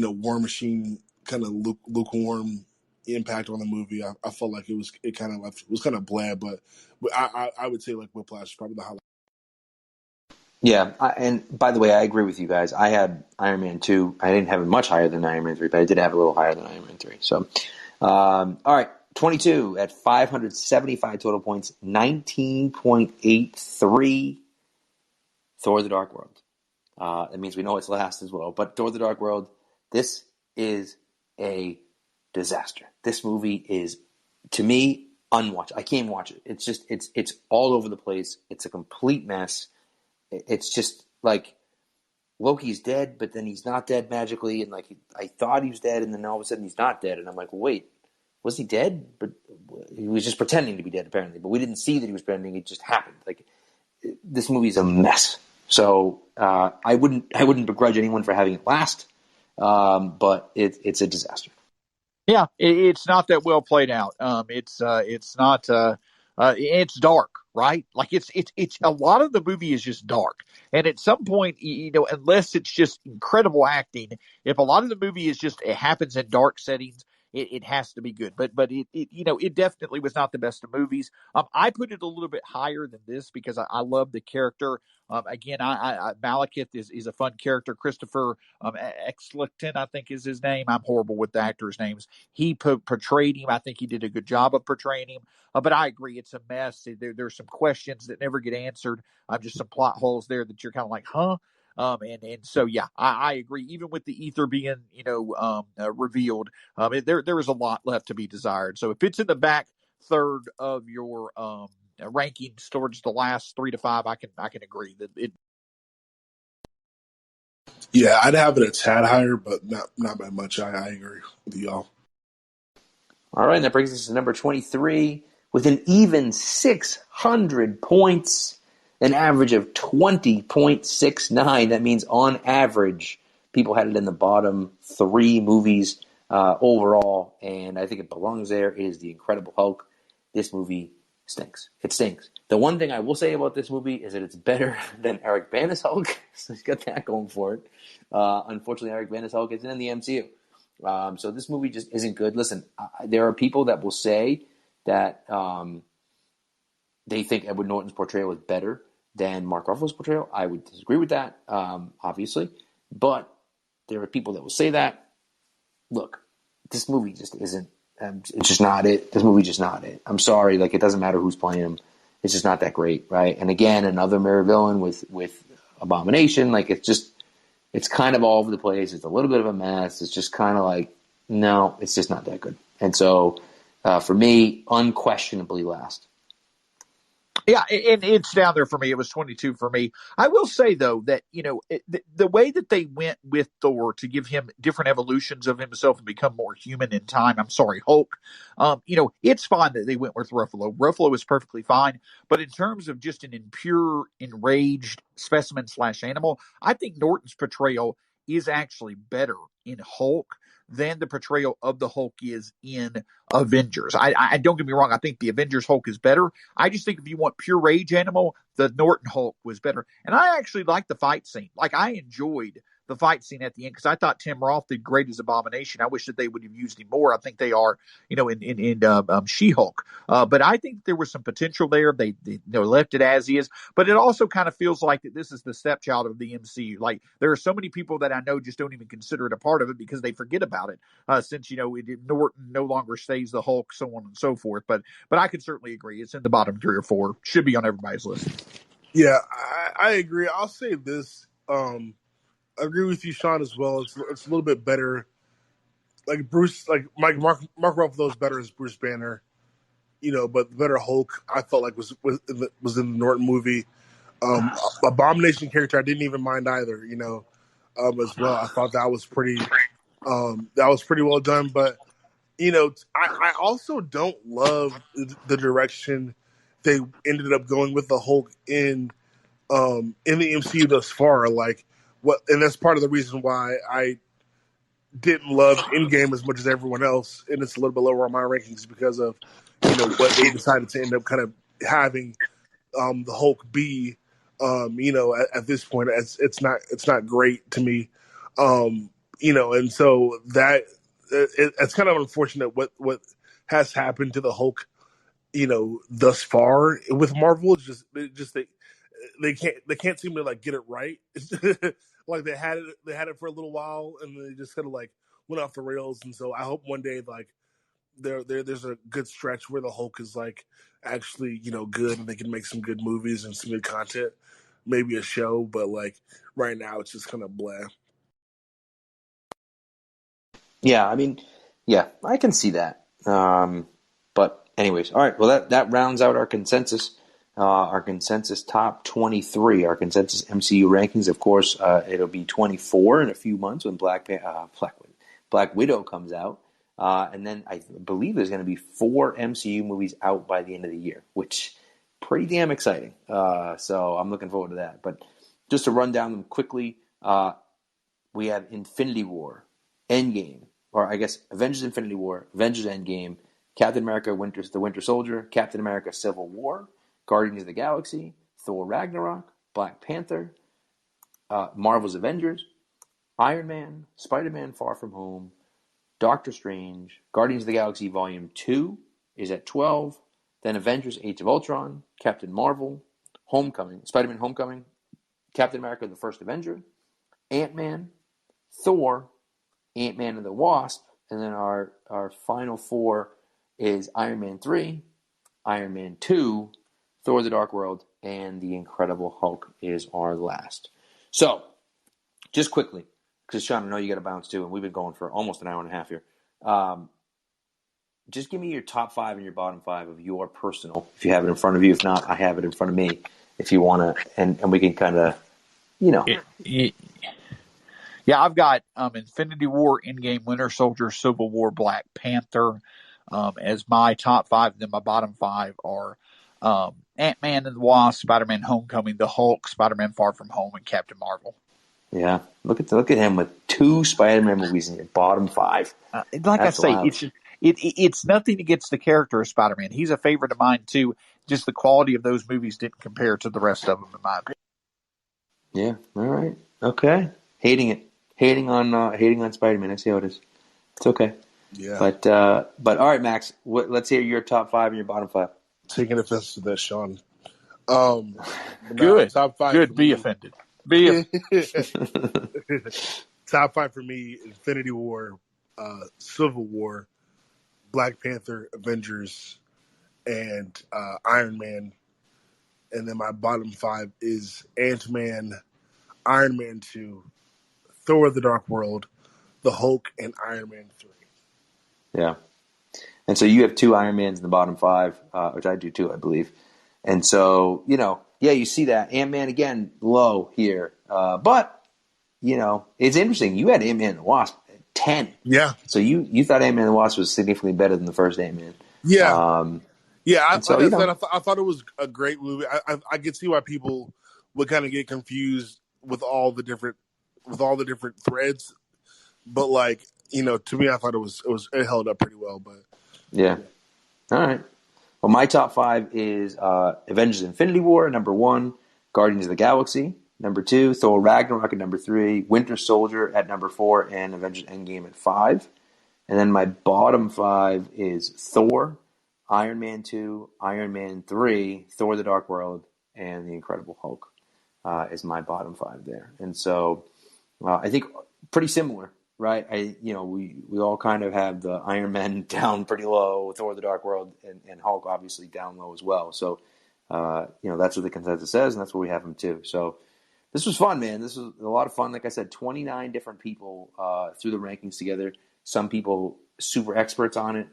War Machine kind of lukewarm impact on the movie. I felt like it kind of left, it was kind of bland, but I would say like Whiplash is probably the highlight. Yeah, and by the way, I agree with you guys. I had Iron Man 2. I didn't have it much higher than Iron Man 3, but I did have it a little higher than Iron Man 3. So, all right, 22 at 575 total points, 19.83. Thor: The Dark World. That means we know it's last as well. But Thor: The Dark World, this is a disaster. This movie is, to me, unwatchable. I can't watch it. It's just, it's all over the place. It's a complete mess. It's just like Loki's dead, but then he's not dead magically. And like, I thought he was dead, and then all of a sudden he's not dead. And I'm like, wait, was he dead? But he was just pretending to be dead, apparently. But we didn't see that he was pretending. It just happened. Like, this movie's a mess. So I wouldn't begrudge anyone for having it last, but it's a disaster. Yeah, it's not that well played out. It's not. It's dark, right? Like it's a lot of the movie is just dark, and at some point, unless it's just incredible acting, if a lot of the movie is just it happens in dark settings, it has to be good. But it definitely was not the best of movies. I put it a little bit higher than this because I love the character. Again, Malekith is a fun character. Christopher Eccleston, I think is his name. I'm horrible with the actors' names. He portrayed him. I think he did a good job of portraying him. But I agree, it's a mess. There's some questions that never get answered. Just some plot holes there that you're kind of like, huh? And so yeah, I agree. Even with the ether being revealed, there is a lot left to be desired. So if it's in the back third of your rankings towards the last 3 to 5, I can agree that it. Yeah, I'd have it a tad higher, but not by much. I agree with y'all. All right, and that brings us to number 23 with an even 600 points, an average of 20.69. That means on average, people had it in the bottom 3 movies overall, and I think it belongs there. It is The Incredible Hulk. This movie stinks. It stinks. The one thing I will say about this movie is that it's better than Eric Bana's Hulk, so he's got that going for it. Unfortunately, Eric Bana's Hulk isn't in the MCU. So this movie just isn't good. Listen, there are people that will say that they think Edward Norton's portrayal is better than Mark Ruffalo's portrayal. I would disagree with that, obviously. But there are people that will say that. Look, this movie just isn't. It's just not it. This movie's just not it. I'm sorry. Like, it doesn't matter who's playing him. It's just not that great, right? And again, another mirror villain with Abomination. Like, it's kind of all over the place. It's a little bit of a mess. It's just kind of like, no, it's just not that good. And so, for me, unquestionably last. Yeah, and it's down there for me. It was 22 for me. I will say, though, that, the way that they went with Thor to give him different evolutions of himself and become more human in time, Hulk, it's fine that they went with Ruffalo. Ruffalo is perfectly fine. But in terms of just an impure, enraged specimen / animal, I think Norton's portrayal is actually better in Hulk than the portrayal of the Hulk is in Avengers. I don't get me wrong. I think the Avengers Hulk is better. I just think if you want pure rage animal, the Norton Hulk was better. And I actually like the fight scene. Like, I enjoyed the fight scene at the end because I thought Tim Roth did great as Abomination. I wish that they would have used him more. I think they are, in She-Hulk. But I think there was some potential there. They left it as is. But it also kind of feels like that this is the stepchild of the MCU. Like, there are so many people that I know just don't even consider it a part of it because they forget about it. Since Norton no longer stays the Hulk, so on and so forth. But I could certainly agree. It's in the bottom 3 or 4. Should be on everybody's list. Yeah, I agree. I'll say this. I agree with you, Sean, as well. It's a little bit better. Like Bruce, like Mark Ruffalo is better as Bruce Banner, but the better Hulk I felt like was in the Norton movie. Abomination character I didn't even mind either, as well. I thought that was pretty well done. But I also don't love the direction they ended up going with the Hulk in the MCU thus far. Like, and that's part of the reason why I didn't love Endgame as much as everyone else, and it's a little bit lower on my rankings because of what they decided to end up kind of having the Hulk be. At this point, it's not great to me. And so it's kind of unfortunate what has happened to the Hulk, thus far with Marvel. It's just they can't seem to like get it right. Like they had it for a little while, and they just kind of like went off the rails. And so I hope one day like there's a good stretch where the Hulk is like actually good, and they can make some good movies and some good content, maybe a show. But like right now, it's just kind of blah. Yeah, I mean, yeah, I can see that. But anyways, all right. Well, that rounds out our consensus top 23, our consensus MCU rankings. Of course, it'll be 24 in a few months when Black Widow comes out, and then I believe there's going to be 4 MCU movies out by the end of the year, which pretty damn exciting. So I'm looking forward to that. But just to run down them quickly, we have Infinity War, Endgame, or I guess Avengers Infinity War, Avengers Endgame, Captain America the Winter Soldier, Captain America Civil War, Guardians of the Galaxy, Thor Ragnarok, Black Panther, Marvel's Avengers, Iron Man, Spider-Man Far From Home, Doctor Strange, Guardians of the Galaxy Volume 2 is at 12, then Avengers Age of Ultron, Captain Marvel, Spider-Man Homecoming, Captain America the First Avenger, Ant-Man, Thor, Ant-Man and the Wasp, and then our final 4 is Iron Man 3, Iron Man 2, Thor the Dark World, and The Incredible Hulk is our last. So, just quickly, because Sean, I know you got to bounce too, and we've been going for almost an hour and a half here. Just give me your top 5 and your bottom 5 of your personal, if you have it in front of you. If not, I have it in front of me if you want to, and we can kind of, Yeah, I've got Infinity War, Endgame, Winter Soldier, Civil War, Black Panther as my top 5. And then my bottom 5 are Ant-Man and the Wasp, Spider-Man Homecoming, The Hulk, Spider-Man Far From Home, and Captain Marvel. Yeah, look at him with 2 Spider-Man movies in your bottom 5. Like That's I say, wild. it's nothing against the character of Spider-Man. He's a favorite of mine too. Just the quality of those movies didn't compare to the rest of them, in my opinion. Yeah. All right. Okay. Hating on Spider-Man. I see how it is. It's okay. Yeah, But all right, Max. Let's hear your top 5 and your bottom 5. taking offense to that, Sean. But now Good, top 5 for good. Be me. offended. Be offended. Top 5 for me: Infinity War, Civil War, Black Panther, Avengers, and Iron Man. And then my bottom 5 is Ant-Man, Iron Man 2, Thor: The Dark World, The Hulk, and Iron Man 3. Yeah. And so you have 2 Iron Mans in the bottom 5, which I do too, I believe. And so yeah, you see that Ant-Man again low here, but it's interesting. You had Ant-Man and the Wasp at 10. Yeah, So you thought Ant-Man and the Wasp was significantly better than the first Ant-Man. yeah, yeah. And so Like I said, I thought it was a great movie. I could see why people would kind of get confused with all the different threads, but like to me, I thought it held up pretty well. But yeah. All right. Well, my top 5 is Avengers Infinity War, number 1, Guardians of the Galaxy, number 2, Thor Ragnarok at number 3, Winter Soldier at number 4, and Avengers Endgame at 5. And then my bottom 5 is Thor, Iron Man 2, Iron Man 3, Thor the Dark World, and The Incredible Hulk is my bottom 5 there. And so I think pretty similar, right? We all kind of have the Iron Man down pretty low, Thor: The Dark World, and Hulk obviously down low as well. So that's what the consensus says, and that's where we have them too. So this was fun, man. This was a lot of fun. Like I said, 29 different people threw the rankings together. Some people super experts on it.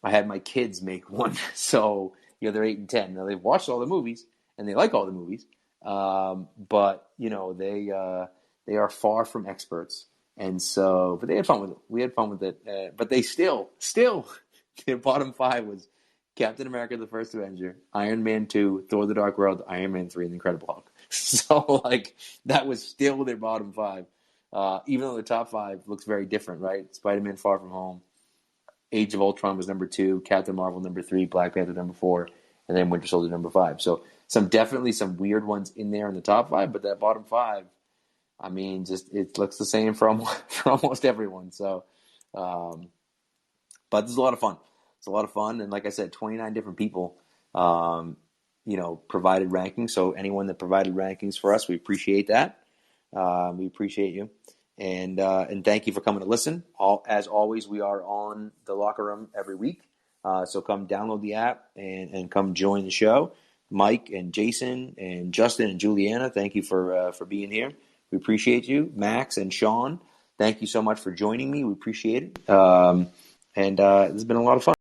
I had my kids make one, so they're 8 and 10. Now they've watched all the movies and they like all the movies, but they are far from experts. And so, but they had fun with it. We had fun with it. But they still, their bottom 5 was Captain America: The First Avenger, Iron Man 2, Thor: The Dark World, Iron Man 3, and The Incredible Hulk. So, that was still their bottom 5. Even though the top 5 looks very different, right? Spider-Man: Far From Home, Age of Ultron was number 2, Captain Marvel number 3, Black Panther number 4, and then Winter Soldier number 5. So, definitely some weird ones in there in the top 5, but that bottom 5, I mean, just it looks the same for for almost everyone. So, but this is a lot of fun. It's a lot of fun, and like I said, 29 different people, provided rankings. So anyone that provided rankings for us, we appreciate that. We appreciate you, and thank you for coming to listen. As always, we are on the Locker Room every week. So come download the app and come join the show. Mike and Jason and Justin and Juliana, thank you for being here. We appreciate you. Max and Sean, thank you so much for joining me. We appreciate it. And this has been a lot of fun.